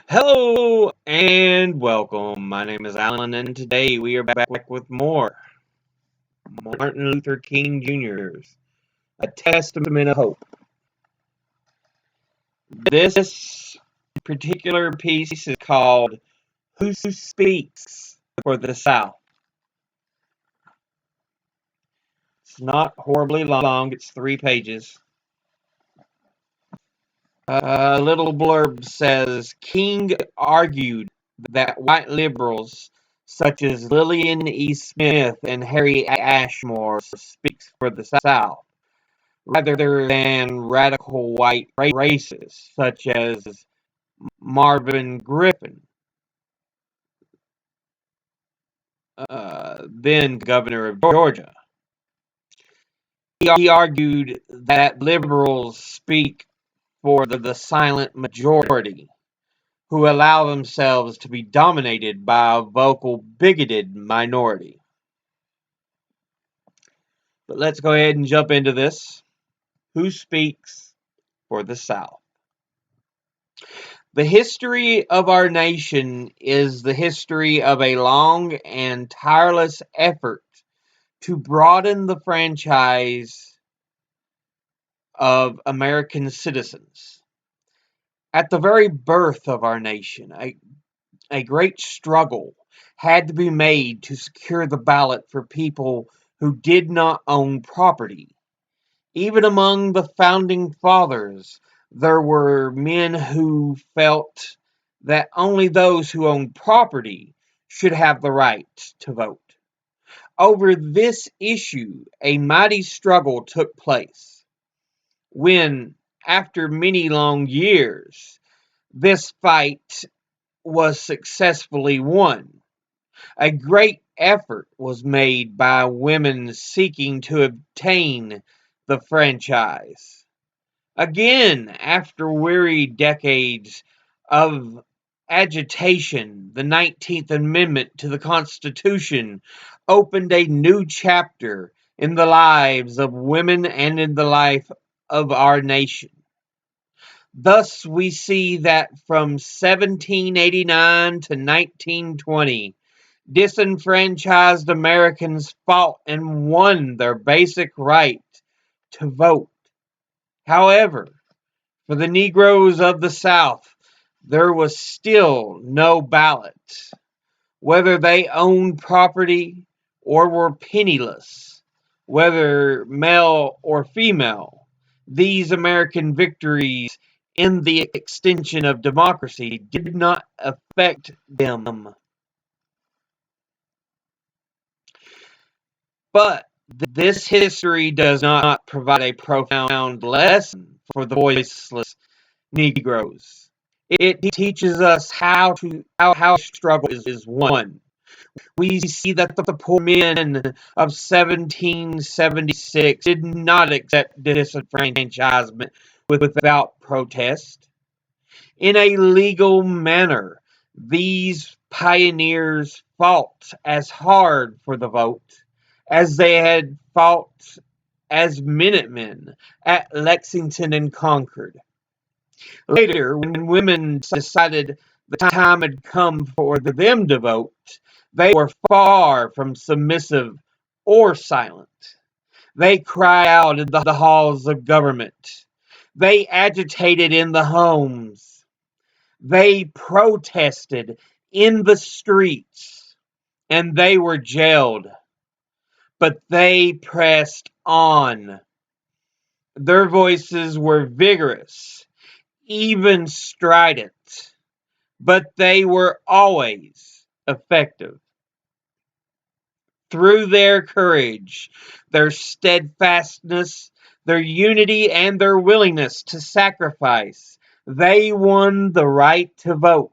Hello and welcome. My name is Alan, and today we are back with more Martin Luther King Jr.'s A Testament of Hope. This particular piece is called Who Speaks for the South? It's not horribly long, it's 3 pages. A little blurb says King argued that white liberals such as Lillian E. Smith and Harry Ashmore speaks for the South, rather than radical white racists such as Marvin Griffin, then governor of Georgia. He argued that liberals speak for the silent majority, who allow themselves to be dominated by a vocal, bigoted minority. But let's go ahead and jump into this. Who speaks for the South? The history of our nation is the history of a long and tireless effort to broaden the franchise of American citizens. At the very birth of our nation, a great struggle had to be made to secure the ballot for people who did not own property. Even among the founding fathers, there were men who felt that only those who owned property should have the right to vote. Over this issue, a mighty struggle took place when, after many long years, this fight was successfully won. A great effort was made by women seeking to obtain the franchise. Again, after weary decades of agitation, the 19th Amendment to the Constitution opened a new chapter in the lives of women and in the life of our nation. Thus, we see that from 1789 to 1920, disenfranchised Americans fought and won their basic right to vote. However, for the Negroes of the South, there was still no ballot. Whether they owned property or were penniless, whether male or female, these American victories in the extension of democracy did not affect them. But this history does not provide a profound lesson for the voiceless Negroes. It teaches us how struggle is won. We see that the poor men of 1776 did not accept disenfranchisement without protest. In a legal manner, these pioneers fought as hard for the vote as they had fought as Minutemen at Lexington and Concord. Later, when women decided the time had come for them to vote, they were far from submissive or silent. They cried out in the halls of government. They agitated in the homes. They protested in the streets, and they were jailed. But they pressed on. Their voices were vigorous, even strident, but they were always effective. Through their courage, their steadfastness, their unity, and their willingness to sacrifice, they won the right to vote.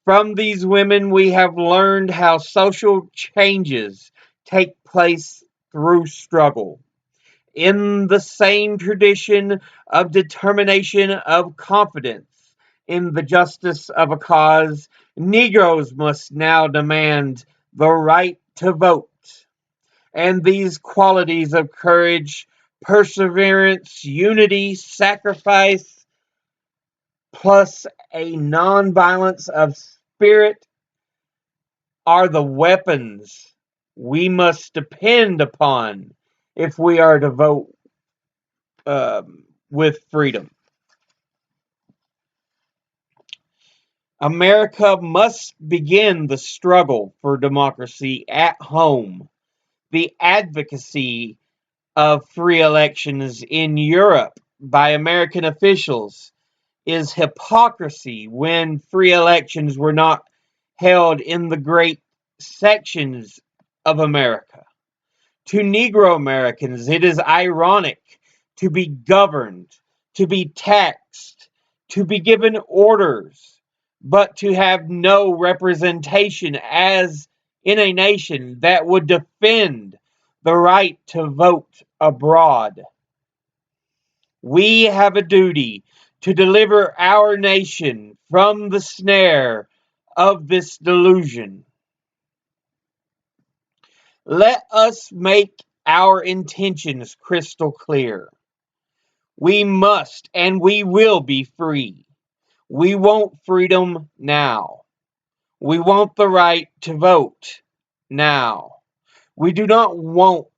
From these women, we have learned how social changes take place through struggle. In the same tradition of determination of confidence in the justice of a cause, Negroes must now demand the right to vote. And these qualities of courage, perseverance, unity, sacrifice plus a nonviolence of spirit are the weapons we must depend upon if we are to vote with freedom. America must begin the struggle for democracy at home. The advocacy of free elections in Europe by American officials is hypocrisy when free elections were not held in the great sections of America. To Negro Americans, it is ironic to be governed, to be taxed, to be given orders, but to have no representation as in a nation that would defend the right to vote abroad. We have a duty to deliver our nation from the snare of this delusion. Let us make our intentions crystal clear. We must and we will be free. We want freedom now. We want the right to vote now. We do not want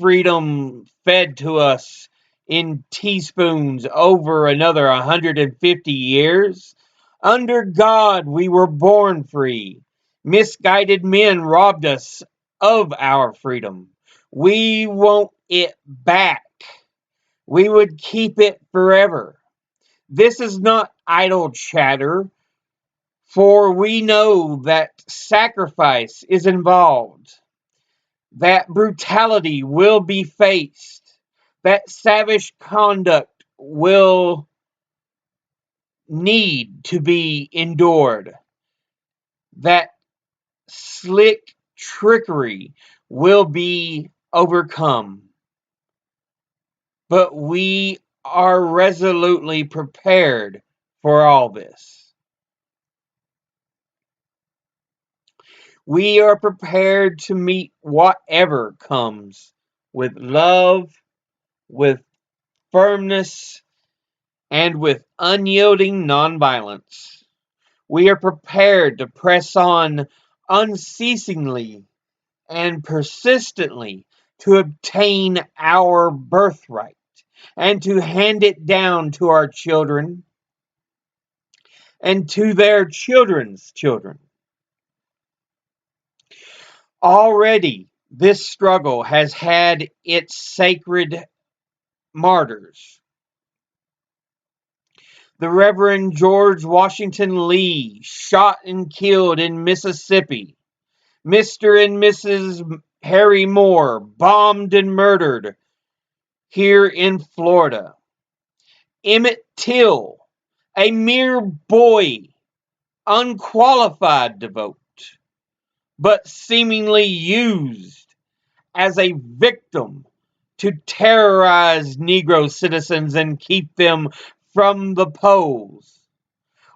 freedom fed to us in teaspoons over another 150 years. Under God, we were born free. Misguided men robbed us of our freedom. We want it back. We would keep it forever. This is not idle chatter, for we know that sacrifice is involved, that brutality will be faced, that savage conduct will need to be endured, that slick trickery will be overcome. But we are resolutely prepared for all this. We are prepared to meet whatever comes with love, with firmness, and with unyielding nonviolence. We are prepared to press on unceasingly and persistently to obtain our birthright and to hand it down to our children and to their children's children. Already, this struggle has had its sacred martyrs. The Reverend George Washington Lee, shot and killed in Mississippi. Mr. and Mrs. Harry Moore, bombed and murdered here in Florida. Emmett Till, a mere boy, unqualified to vote, but seemingly used as a victim to terrorize Negro citizens and keep them from the polls.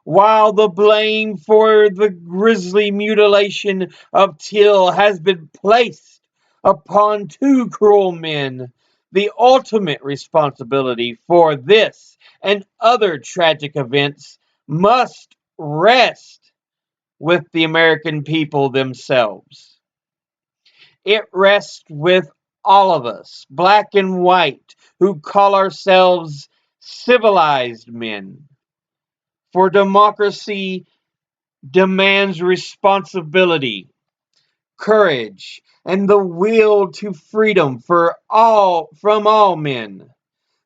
While the blame for the grisly mutilation of Till has been placed upon two cruel men, the ultimate responsibility for this and other tragic events must rest with the American people themselves. It rests with all of us, black and white, who call ourselves civilized men. For democracy demands responsibility, courage, and the will to freedom from all men.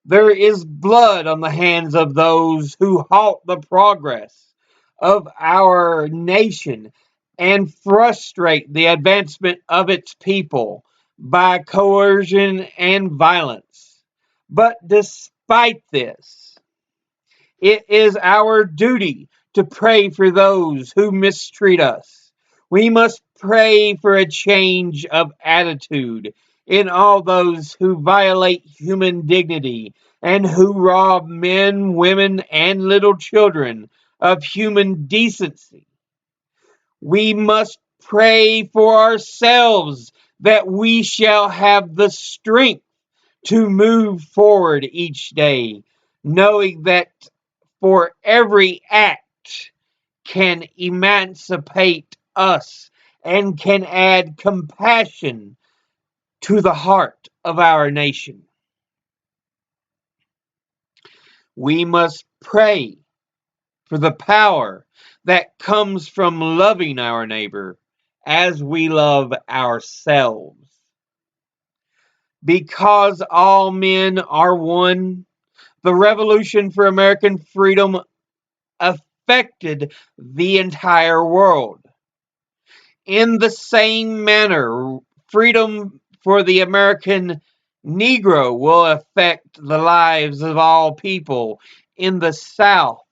There is blood on the hands of those who halt the progress of our nation and frustrate the advancement of its people by coercion and violence. But despite this, it is our duty to pray for those who mistreat us. We must pray for a change of attitude in all those who violate human dignity and who rob men, women, and little children of human decency. We must pray for ourselves that we shall have the strength to move forward each day, knowing that for every act can emancipate us and can add compassion to the heart of our nation. We must pray for the power that comes from loving our neighbor as we love ourselves. Because all men are one, the Revolution for American Freedom affected the entire world. In the same manner, freedom for the American Negro will affect the lives of all people in the South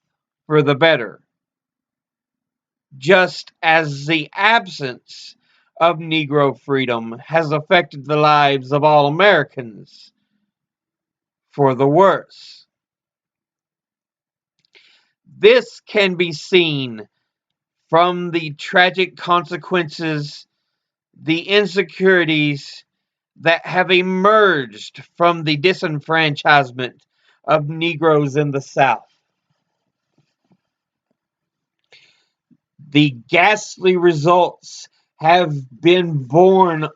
for the better, just as the absence of Negro freedom has affected the lives of all Americans for the worse. This can be seen from the tragic consequences, the insecurities that have emerged from the disenfranchisement of Negroes in the South. The ghastly results have been borne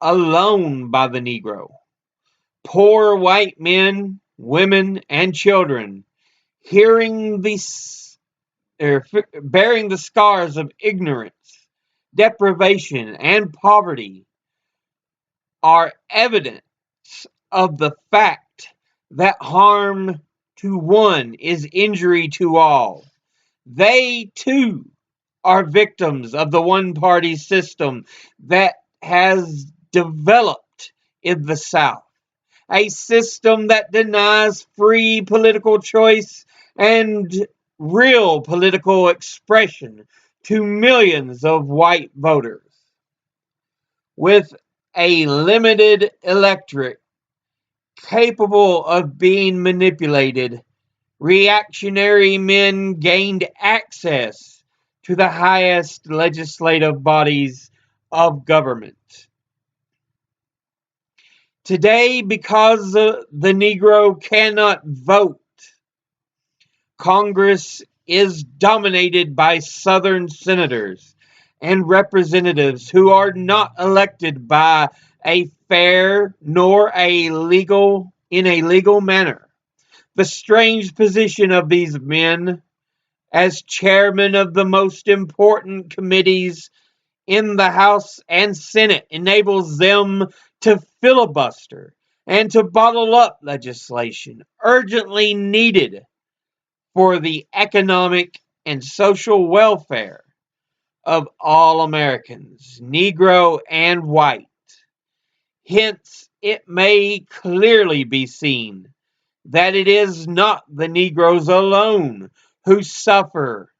alone by the Negro. Poor white men, women, and children, bearing the scars of ignorance, deprivation, and poverty, are evidence of the fact that harm to one is injury to all. They, too, are victims of the one-party system that has developed in the South, a system that denies free political choice and real political expression to millions of white voters. With a limited electorate capable of being manipulated, reactionary men gained access to the highest legislative bodies of government. Today, because the Negro cannot vote, Congress is dominated by Southern senators and representatives who are not elected by a fair nor in a legal manner. The strange position of these men as chairmen of the most important committees in the House and Senate enables them to filibuster and to bottle up legislation urgently needed for the economic and social welfare of all Americans, Negro and white. Hence, it may clearly be seen that it is not the Negroes alone who suffer,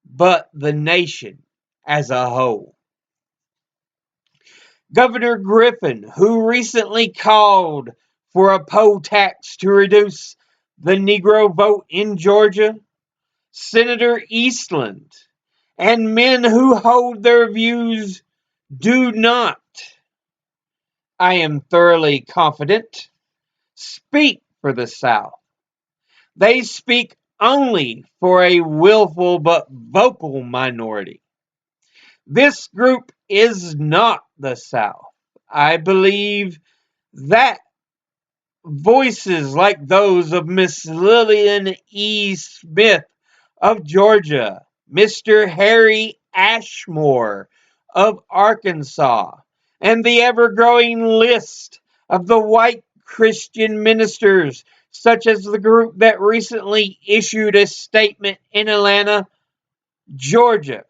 but the nation as a whole. Governor Griffin, who recently called for a poll tax to reduce the Negro vote in Georgia, Senator Eastland, and men who hold their views do not, I am thoroughly confident, speak for the South. They speak only for a willful but vocal minority. This group is not the South. I believe that voices like those of Miss Lillian E. Smith of Georgia, Mr. Harry Ashmore of Arkansas, and the ever-growing list of the white Christian ministers, such as the group that recently issued a statement in Atlanta, Georgia,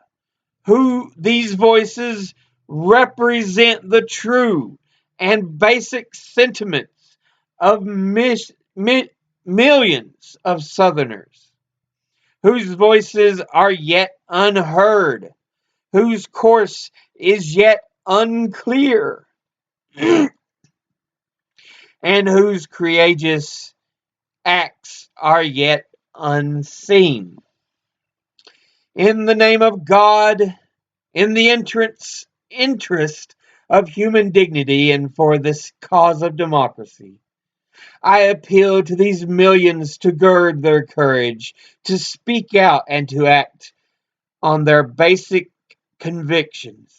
who these voices represent the true and basic sentiments of millions of Southerners, whose voices are yet unheard, whose course is yet unclear, and whose courageous acts are yet unseen. In the name of God, in the interest of human dignity, and for this cause of democracy, I appeal to these millions to gird their courage, to speak out and to act on their basic convictions.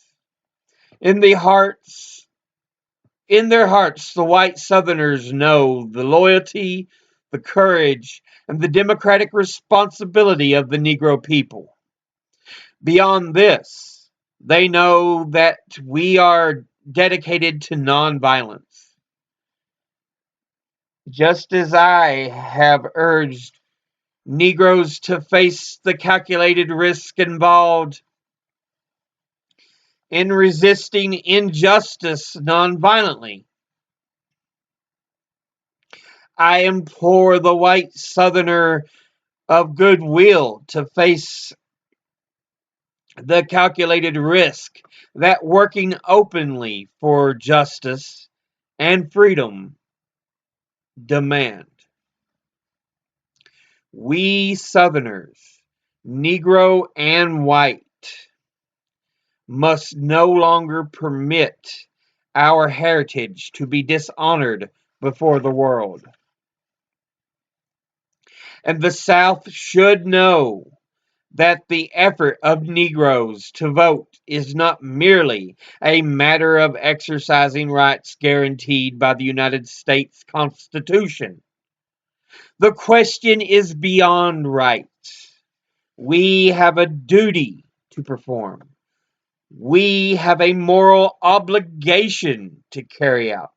In the hearts in their hearts, the white Southerners know the loyalty, the courage, and the democratic responsibility of the Negro people. Beyond this, they know that we are dedicated to nonviolence. Just as I have urged Negroes to face the calculated risk involved in resisting injustice nonviolently, I implore the white Southerner of goodwill to face the calculated risk that working openly for justice and freedom demand. We Southerners, Negro and white, must no longer permit our heritage to be dishonored before the world. And the South should know that the effort of Negroes to vote is not merely a matter of exercising rights guaranteed by the United States Constitution. The question is beyond rights. We have a duty to perform. We have a moral obligation to carry out.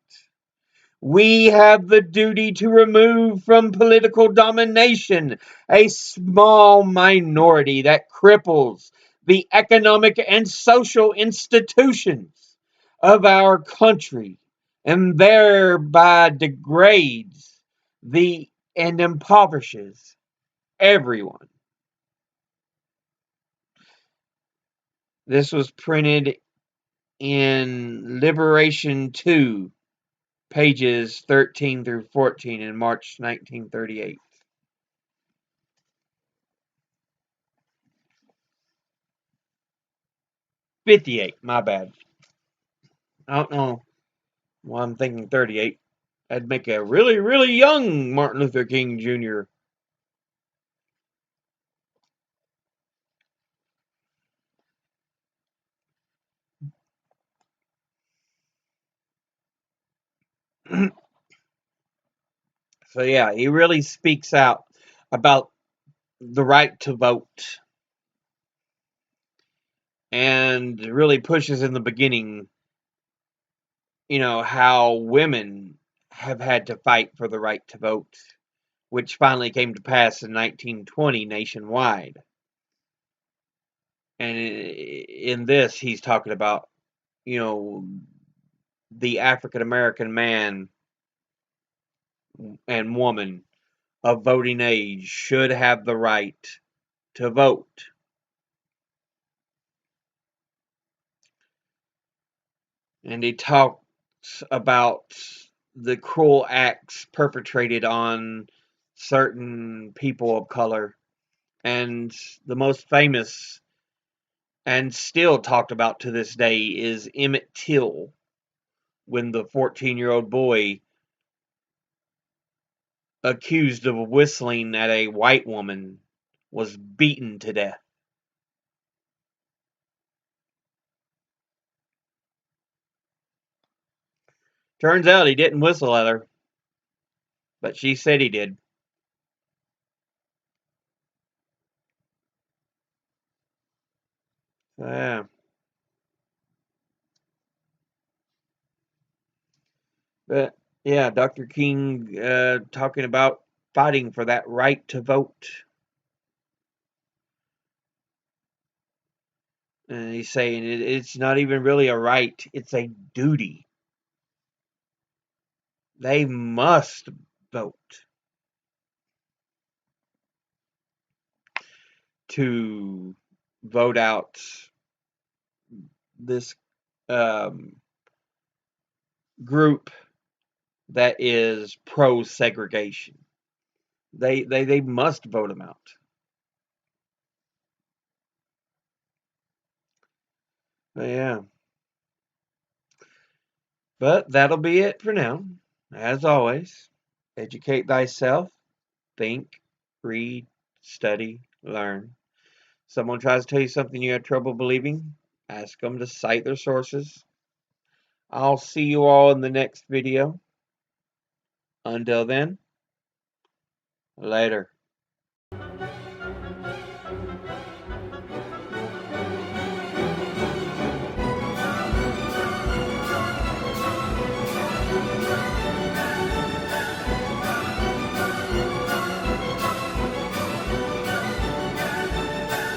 We have the duty to remove from political domination a small minority that cripples the economic and social institutions of our country and thereby degrades the and impoverishes everyone. This was printed in Liberation 2, pages 13 through 14 in March 1938. 58, my bad. I don't know why I'm thinking 38. That'd make a really, really young Martin Luther King Jr. So, yeah, he really speaks out about the right to vote and really pushes in the beginning, how women have had to fight for the right to vote, which finally came to pass in 1920 nationwide. And in this, he's talking about, you know, the African American man and woman of voting age should have the right to vote. And he talks about the cruel acts perpetrated on certain people of color. And the most famous and still talked about to this day is Emmett Till, when the 14-year-old boy accused of whistling at a white woman was beaten to death. Turns out he didn't whistle at her, but she said he did. Yeah. But yeah, Dr. King talking about fighting for that right to vote. And he's saying it's not even really a right, it's a duty. They must vote to vote out this um, group that is pro segregation. They must vote them out. But yeah. But that'll be it for now, as always. Educate thyself, think, read, study, learn. Someone tries to tell you something you have trouble believing, ask them to cite their sources. I'll see you all in the next video. Until then, later.